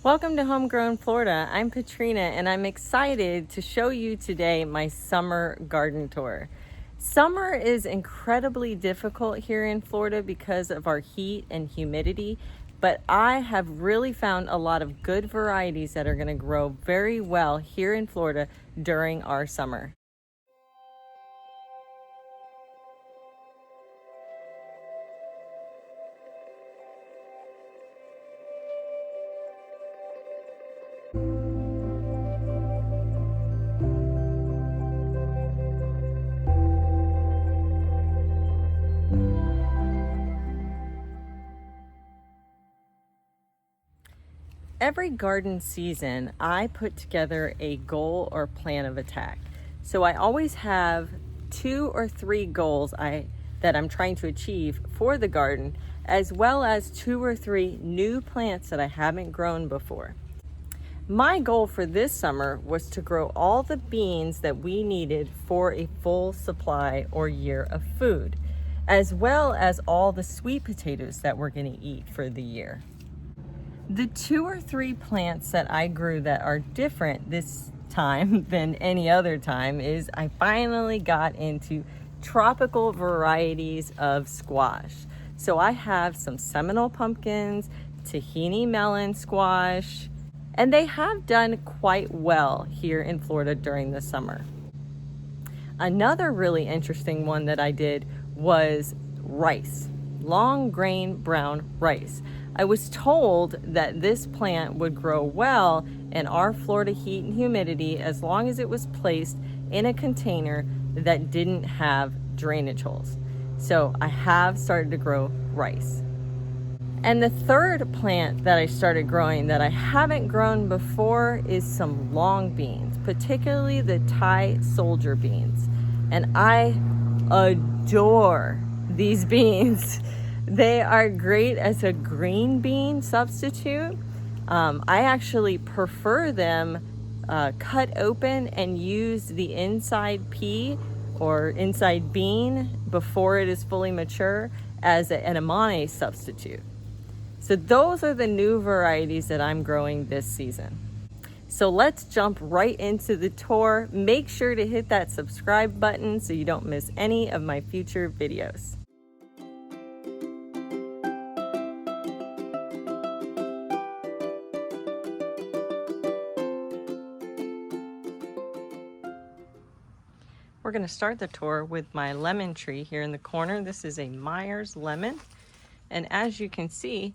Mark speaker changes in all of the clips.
Speaker 1: Welcome to Homegrown Florida. I'm Katrina and I'm excited to show you today my summer garden tour. Summer is incredibly difficult here in Florida because of our heat and humidity, but I have really found a lot of good varieties that are going to grow very well here in Florida during our summer. Every garden season, I put together a goal or plan of attack. So I always have 2 or 3 goals that I'm trying to achieve for the garden, as well as 2 or 3 new plants that I haven't grown before. My goal for this summer was to grow all the beans that we needed for a full supply or year of food, as well as all the sweet potatoes that we're going to eat for the year. The 2 or 3 plants that I grew that are different this time than any other time is I finally got into tropical varieties of squash. So I have some Seminole pumpkins, Tahini melon squash, and they have done quite well here in Florida during the summer. Another really interesting one that I did was rice, long grain brown rice. I was told that this plant would grow well in our Florida heat and humidity as long as it was placed in a container that didn't have drainage holes. So I have started to grow rice. And the third plant that I started growing that I haven't grown before is some long beans, particularly the Thai soldier beans. And I adore these beans. They are great as a green bean substitute. I actually prefer them cut open and use the inside pea or inside bean before it is fully mature as an edamame substitute. So those are the new varieties that I'm growing this season. So let's jump right into the tour. Make sure to hit that subscribe button so you don't miss any of my future videos. We're going to start the tour with my lemon tree here in the corner. This is a Myers lemon. And as you can see,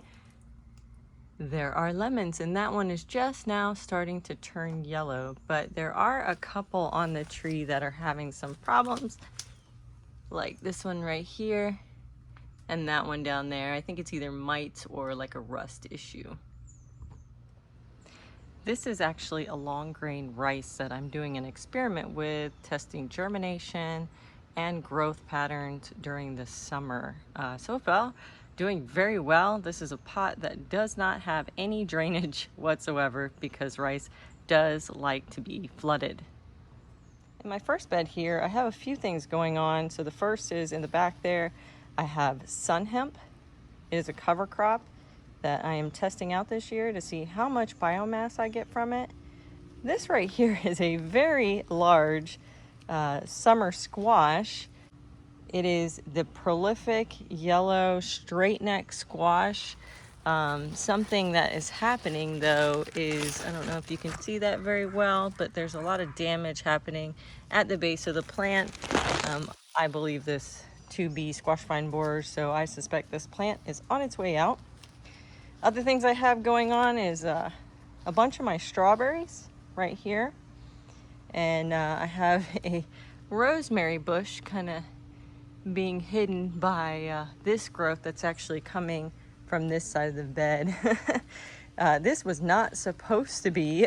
Speaker 1: there are lemons, and that one is just now starting to turn yellow. But there are a couple on the tree that are having some problems, like this one right here and that one down there. I think it's either mites or like a rust issue. This is actually a long grain rice that I'm doing an experiment with, testing germination and growth patterns during the summer. So far, doing very well. This is a pot that does not have any drainage whatsoever because rice does like to be flooded. In my first bed here, I have a few things going on. So the first is in the back there, I have sun hemp. It is a cover crop that I am testing out this year to see how much biomass I get from it. This right here is a very large summer squash. It is the prolific yellow straight neck squash. Something that is happening though is, I don't know if you can see that very well, but there's a lot of damage happening at the base of the plant. I believe this to be squash vine borer, so I suspect this plant is on its way out. Other things I have going on is a bunch of my strawberries right here. And I have a rosemary bush kind of being hidden by this growth that's actually coming from this side of the bed. This was not supposed to be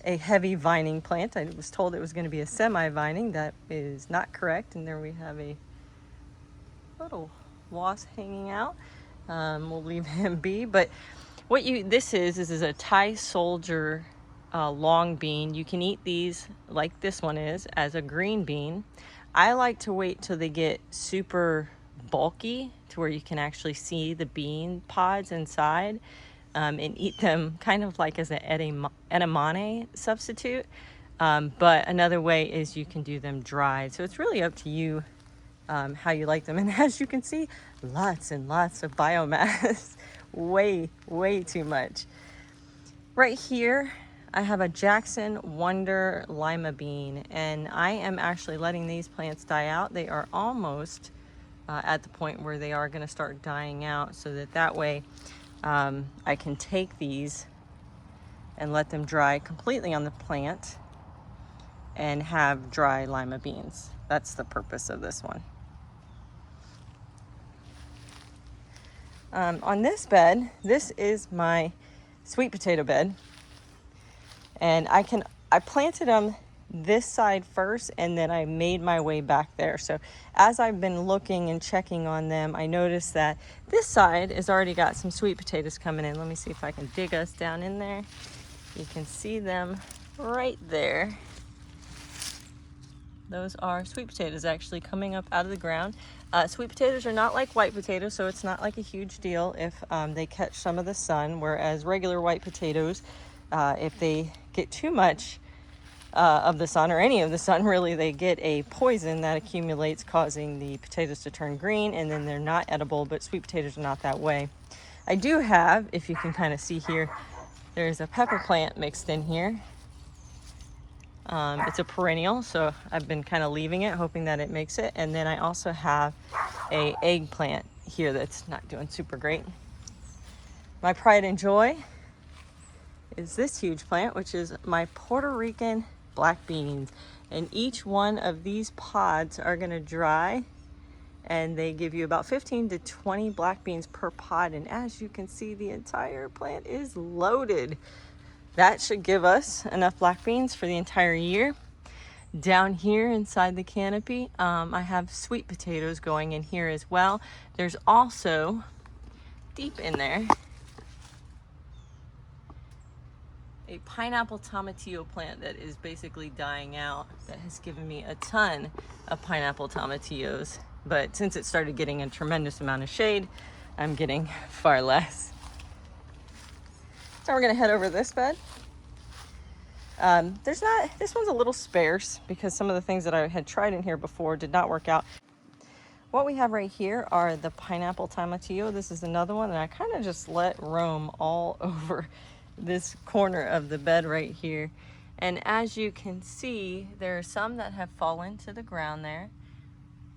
Speaker 1: a heavy vining plant. I was told it was going to be a semi-vining. That is not correct. And there we have a little wasp hanging out. We'll leave him be, but this is a Thai soldier long bean. You can eat these like this one is as a green bean. I like to wait till they get super bulky to where you can actually see the bean pods inside. and eat them kind of like as an edamame substitute. But another way is you can do them dried. So it's really up to you how you like them. And as you can see, lots and lots of biomass. way too much. Right here I have a Jackson Wonder Lima bean, and I am actually letting these plants die out. They are almost at the point where they are going to start dying out, so that way I can take these and let them dry completely on the plant and have dry lima beans. That's the purpose of this one. On this bed, this is my sweet potato bed, and I planted them this side first, and then I made my way back there. So as I've been looking and checking on them, I noticed that this side has already got some sweet potatoes coming in. Let me see if I can dig us down in there. You can see them right there. Those are sweet potatoes actually coming up out of the ground. Sweet potatoes are not like white potatoes, so it's not like a huge deal if they catch some of the sun, whereas regular white potatoes, if they get too much of the sun, or any of the sun really, they get a poison that accumulates, causing the potatoes to turn green, and then they're not edible. But sweet potatoes are not that way. I do have, if you can kind of see here, there's a pepper plant mixed in here. It's a perennial, so I've been kind of leaving it, hoping that it makes it. And then I also have a eggplant here that's not doing super great. My pride and joy is this huge plant, which is my Puerto Rican black beans. And each one of these pods are going to dry, and they give you about 15 to 20 black beans per pod. And as you can see, the entire plant is loaded. That should give us enough black beans for the entire year. Down here inside the canopy, I have sweet potatoes going in here as well. There's also, deep in there, a pineapple tomatillo plant that is basically dying out, that has given me a ton of pineapple tomatillos. But since it started getting a tremendous amount of shade, I'm getting far less. So we're gonna head over this bed. This one's a little sparse because some of the things that I had tried in here before did not work out. What we have right here are the pineapple tomatillo. This is another one, and I kind of just let roam all over this corner of the bed right here. And as you can see, there are some that have fallen to the ground there.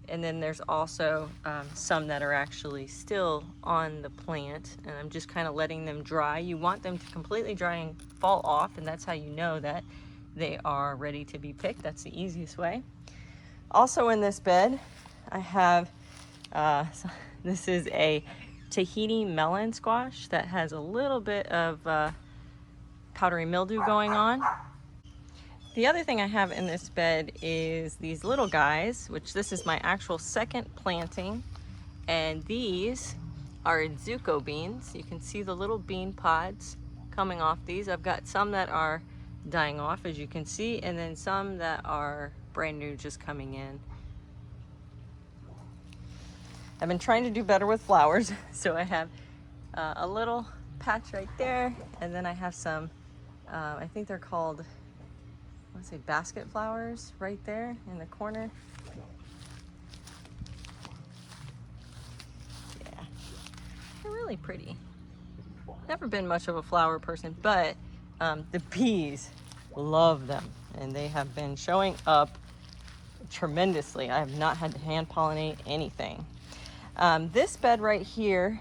Speaker 1: And then there's also some that are actually still on the plant, and I'm just kind of letting them dry. You want them to completely dry and fall off, and that's how you know that they are ready to be picked. That's the easiest way. Also in this bed, I have, this is a Tahini melon squash that has a little bit of powdery mildew going on. The other thing I have in this bed is these little guys, which this is my actual second planting. And these are Zucco beans. You can see the little bean pods coming off these. I've got some that are dying off, as you can see, and then some that are brand new, just coming in. I've been trying to do better with flowers, so I have a little patch right there, and then I have some, I think they're called, I want to say basket flowers right there in the corner. Yeah, they're really pretty. Never been much of a flower person, but the bees love them, and they have been showing up tremendously. I have not had to hand pollinate anything. This bed right here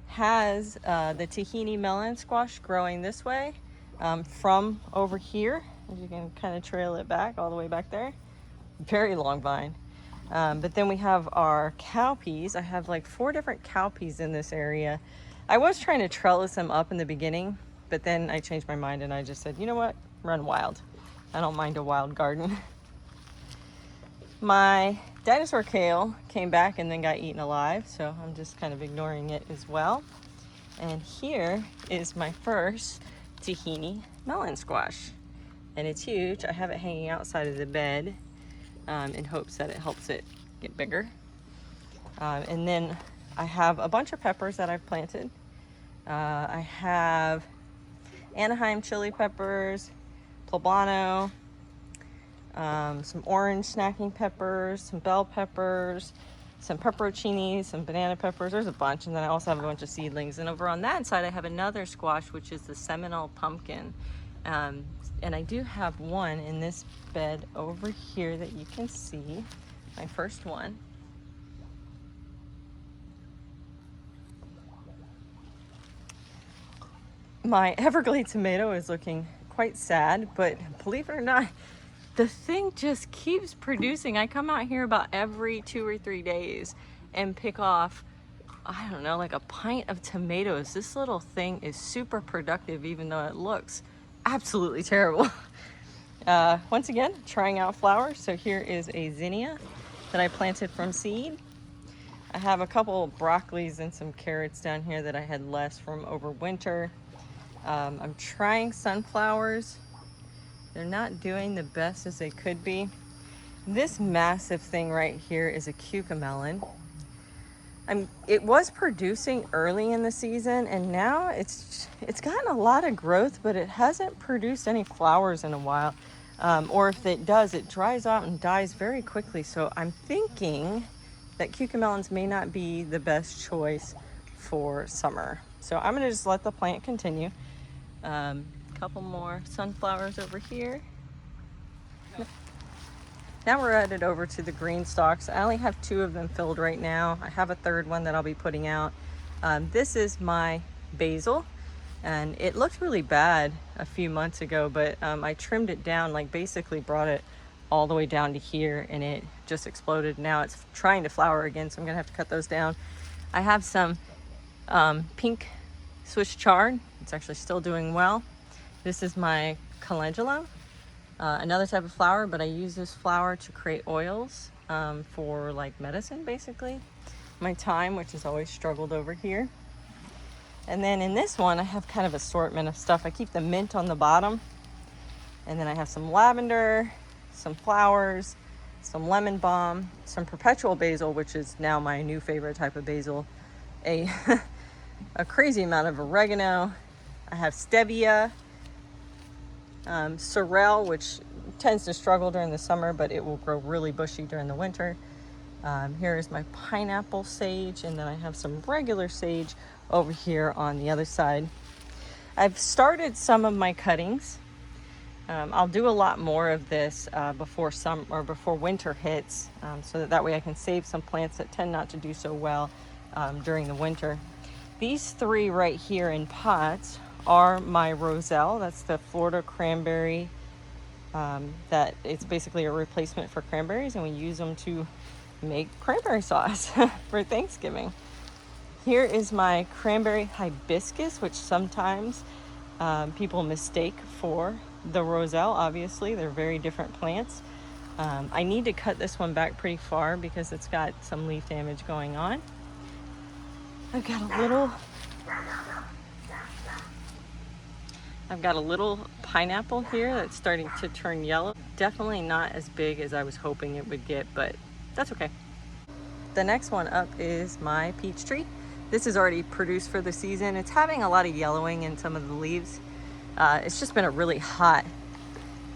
Speaker 1: has the Tahini melon squash growing this way from over here. As you can kind of trail it back all the way back there. Very long vine. But then we have our cowpeas. I have like 4 different cowpeas in this area. I was trying to trellis them up in the beginning, but then I changed my mind and I just said, you know what? Run wild. I don't mind a wild garden. My dinosaur kale came back and then got eaten alive, so I'm just kind of ignoring it as well. And here is my first Tahini melon squash. And it's huge. I have it hanging outside of the bed in hopes that it helps it get bigger. And then I have a bunch of peppers that I've planted. I have Anaheim chili peppers, poblano, some orange snacking peppers, some bell peppers, some pepperoncinis, some banana peppers. There's a bunch, and then I also have a bunch of seedlings. And over on that side, I have another squash, which is the Seminole pumpkin. And I do have one in this bed over here that you can see, my first one. My Everglade tomato is looking quite sad, but believe it or not, the thing just keeps producing. I come out here about every 2 or 3 days and pick off, I don't know, like a pint of tomatoes. This little thing is super productive, even though it looks absolutely terrible. Once again, trying out flowers. So here is a zinnia that I planted from seed. I have a couple of broccolis and some carrots down here that I had less from over winter. I'm trying sunflowers. They're not doing the best as they could be. This massive thing right here is a cucamelon. It was producing early in the season, and now it's gotten a lot of growth, but it hasn't produced any flowers in a while. Or if it does, it dries out and dies very quickly. So I'm thinking that cucamelons may not be the best choice for summer. So I'm gonna just let the plant continue. Couple more sunflowers over here. Now we're headed over to the green stalks. I only have 2 of them filled right now. I have a 3rd one that I'll be putting out. This is my basil, and it looked really bad a few months ago, but I trimmed it down, like basically brought it all the way down to here, and it just exploded. Now it's trying to flower again, so I'm gonna have to cut those down. I have some pink Swiss chard. It's actually still doing well. This is my calendula, another type of flower, but I use this flower to create oils for like medicine, basically. My thyme, which has always struggled over here. And then in this one, I have kind of assortment of stuff. I keep the mint on the bottom, and then I have some lavender, some flowers, some lemon balm, some perpetual basil, which is now my new favorite type of basil, a crazy amount of oregano. I have stevia, sorrel, which tends to struggle during the summer, but it will grow really bushy during the winter. Here is my pineapple sage, and then I have some regular sage over here on the other side. I've started some of my cuttings. I'll do a lot more of this before winter hits, so that way I can save some plants that tend not to do so well during the winter. These 3 right here in pots are my Roselle. That's the Florida cranberry. That it's basically a replacement for cranberries, and we use them to make cranberry sauce for Thanksgiving. Here is my Cranberry Hibiscus, which sometimes people mistake for the Roselle. Obviously, they're very different plants. I need to cut this one back pretty far because it's got some leaf damage going on. I've got a little pineapple here that's starting to turn yellow. Definitely not as big as I was hoping it would get, but that's okay. The next one up is my peach tree. This is already produced for the season. It's having a lot of yellowing in some of the leaves. It's just been a really hot,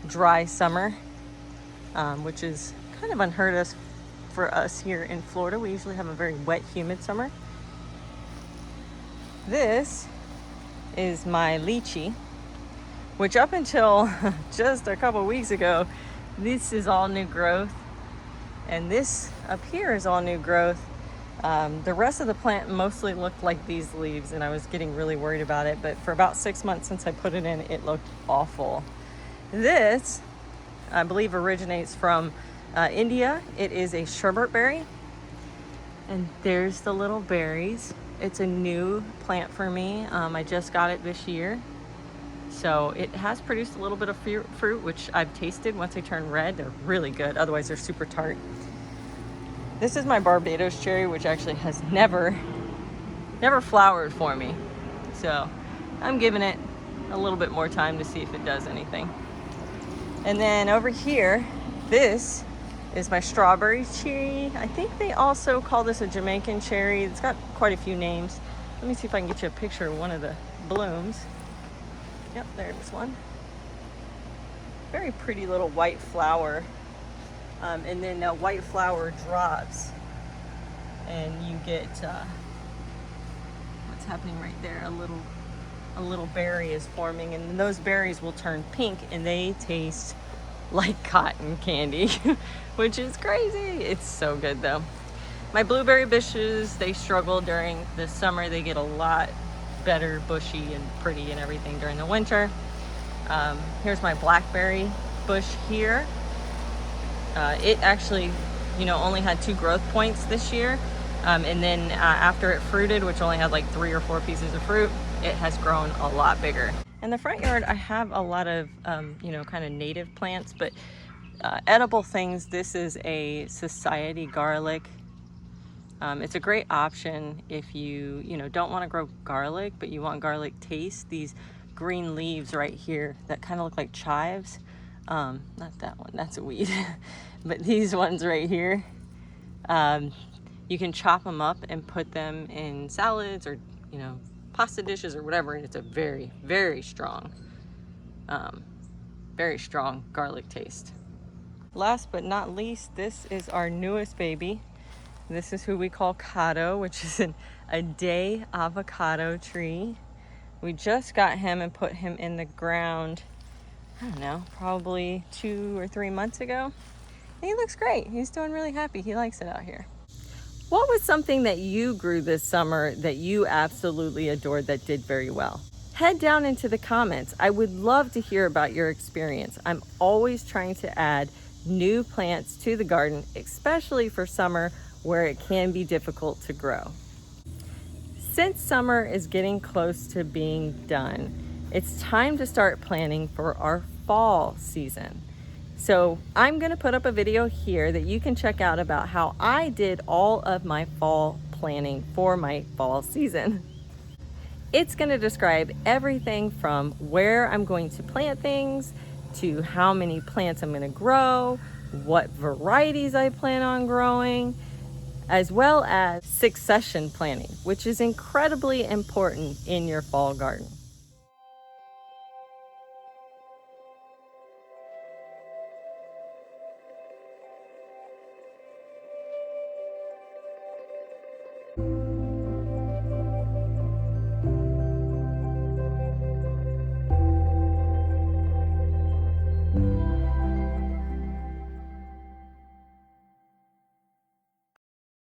Speaker 1: dry summer, which is kind of unheard of for us here in Florida. We usually have a very wet, humid summer. This is my lychee, which up until just a couple weeks ago, this is all new growth, and this up here is all new growth. The rest of the plant mostly looked like these leaves, and I was getting really worried about it, but for about 6 months since I put it in, it looked awful. This, I believe, originates from India. It is a Sherbert berry, and there's the little berries. It's a new plant for me. I just got it this year. So it has produced a little bit of fruit, which I've tasted. Once they turn red, they're really good. Otherwise, they're super tart. This is my Barbados cherry, which actually has never flowered for me. So I'm giving it a little bit more time to see if it does anything. And then over here, this is my strawberry cherry. I think they also call this a Jamaican cherry. It's got quite a few names. Let me see if I can get you a picture of one of the blooms. Yep, there's one. Very pretty little white flower. And then a white flower drops and you get what's happening right there. A little berry is forming, and those berries will turn pink and they taste like cotton candy, which is crazy. It's so good though. My blueberry bushes, they struggle during the summer. They get a lot better bushy and pretty and everything during the winter. Here's my blackberry bush here. It actually, only had 2 growth points this year. And then after it fruited, which only had like 3 or 4 pieces of fruit, it has grown a lot bigger. In the front yard, I have a lot of, kind of native plants, but edible things. This is a society garlic. It's a great option if you, don't want to grow garlic, but you want garlic taste. These green leaves right here that kind of look like chives. Not that one, that's a weed. But these ones right here, you can chop them up and put them in salads or, pasta dishes or whatever. And it's a very, very strong garlic taste. Last but not least, this is our newest baby. This is who we call Kato, which is a day avocado tree. We just got him and put him in the ground, I don't know, probably 2 or 3 months ago. And he looks great. He's doing really happy. He likes it out here. What was something that you grew this summer that you absolutely adored that did very well? Head down into the comments. I would love to hear about your experience. I'm always trying to add new plants to the garden, especially for summer where it can be difficult to grow. Since summer is getting close to being done, it's time to start planning for our fall season. So I'm gonna put up a video here that you can check out about how I did all of my fall planning for my fall season. It's gonna describe everything from where I'm going to plant things, to how many plants I'm gonna grow, what varieties I plan on growing, as well as succession planning, which is incredibly important in your fall garden.